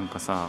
なんかさ、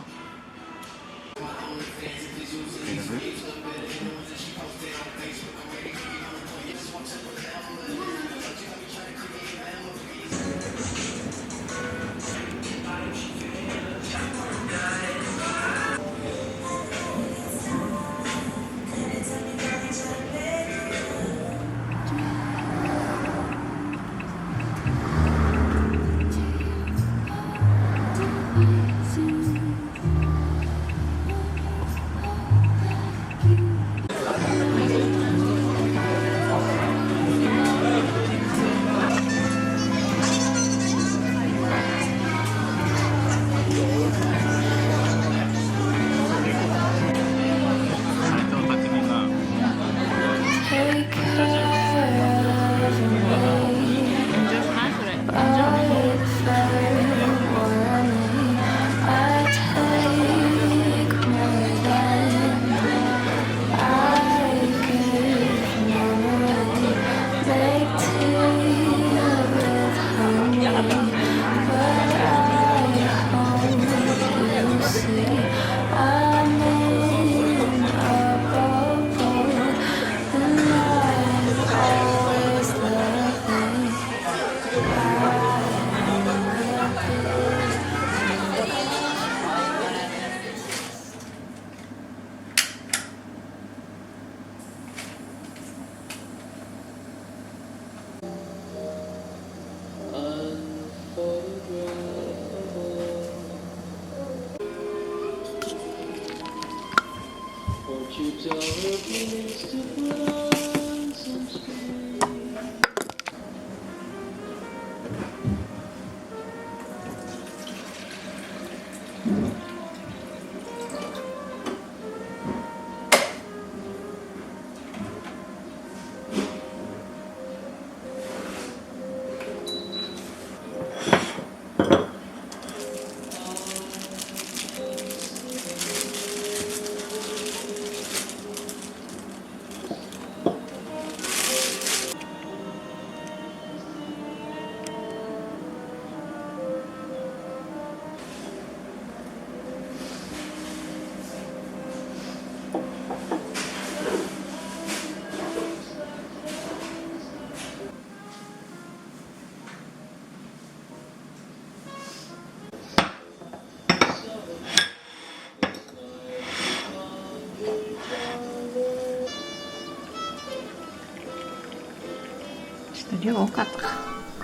量多かったか、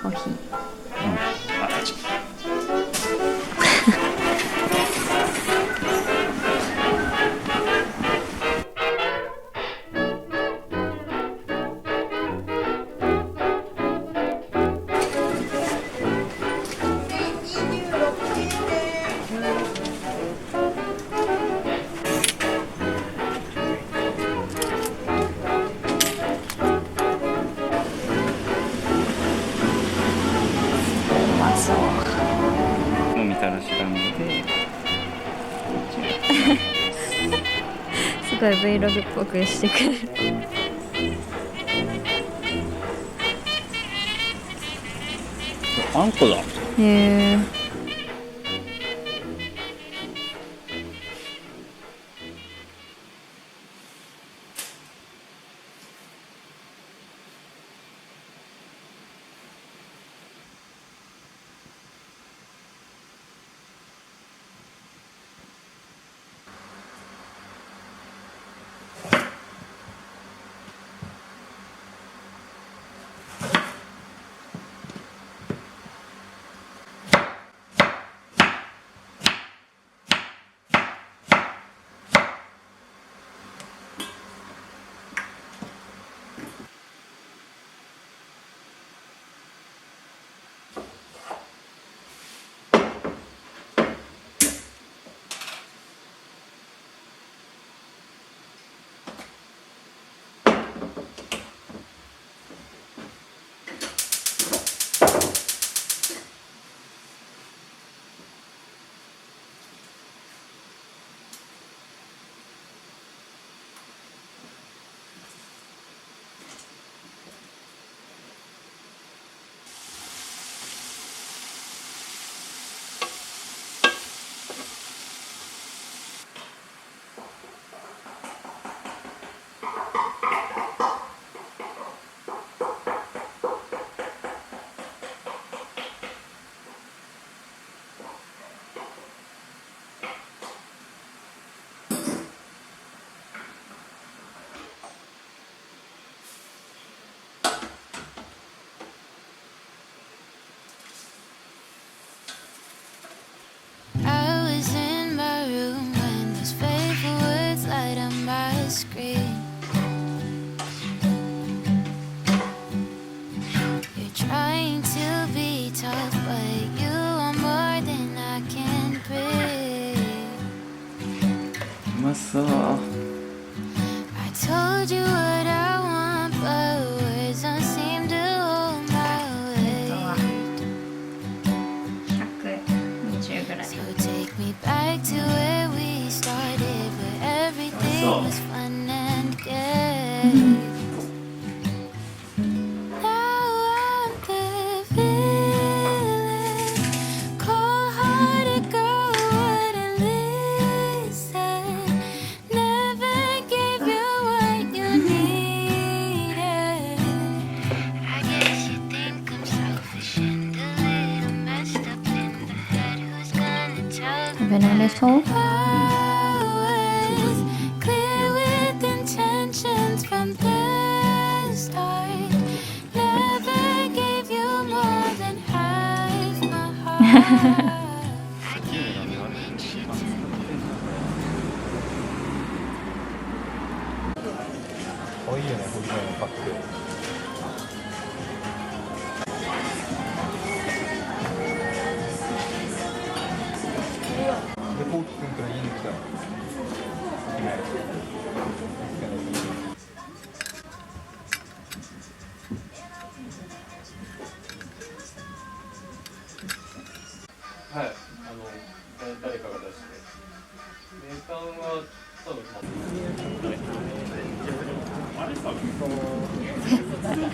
コーヒー。みたらし団子ですごい Vlog っぽくしてくれる。あんこだ。へえ。まそう。I told you what I want, but words don't seem to hold my weight. 120ぐらい。 So take me back to where we started, where everything was fun and gay. Now I'm the villain, cold-hearted girl wouldn't listen, never gave you what you needed. I guess you think I'm selfish and a little messed up in the head. Who's gonna tell 食べられそう？ I was clear with intentions from the start. Never gave you more than half my heart. I can't shit. 可愛いよね、こういうのパック。で、こうきくんから言いに来た。はい、誰かが出して。値段は多分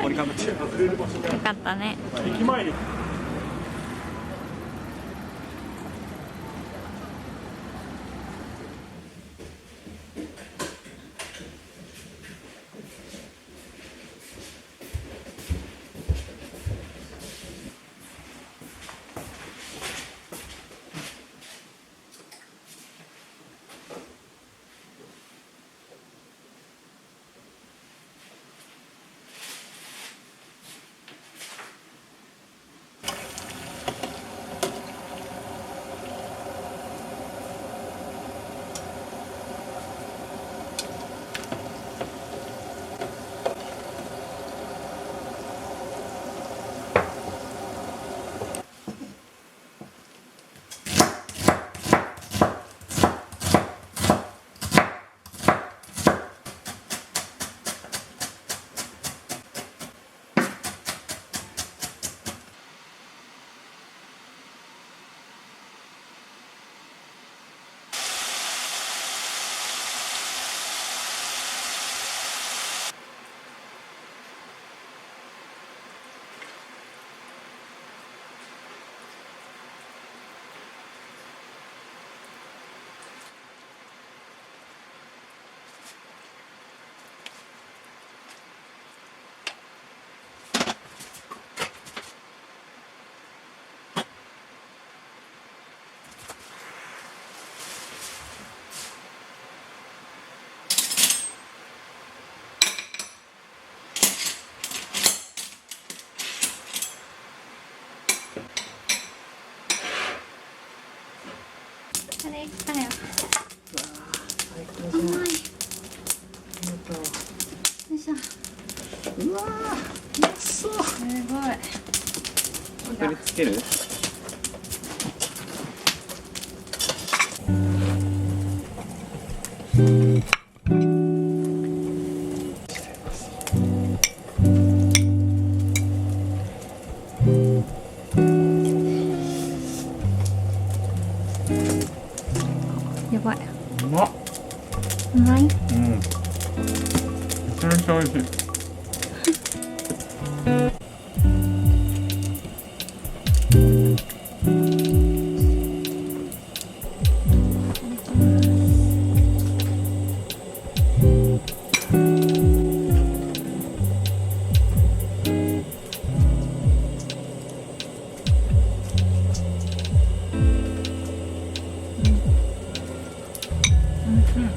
折りかぶってる。よかったね。駅前に。あれ来たよ。うまい。よいしょ。うわー、うまそう。すごい。これつける？やばい。うまっ。うまい。うん。めちゃめちゃ美味しい。うん。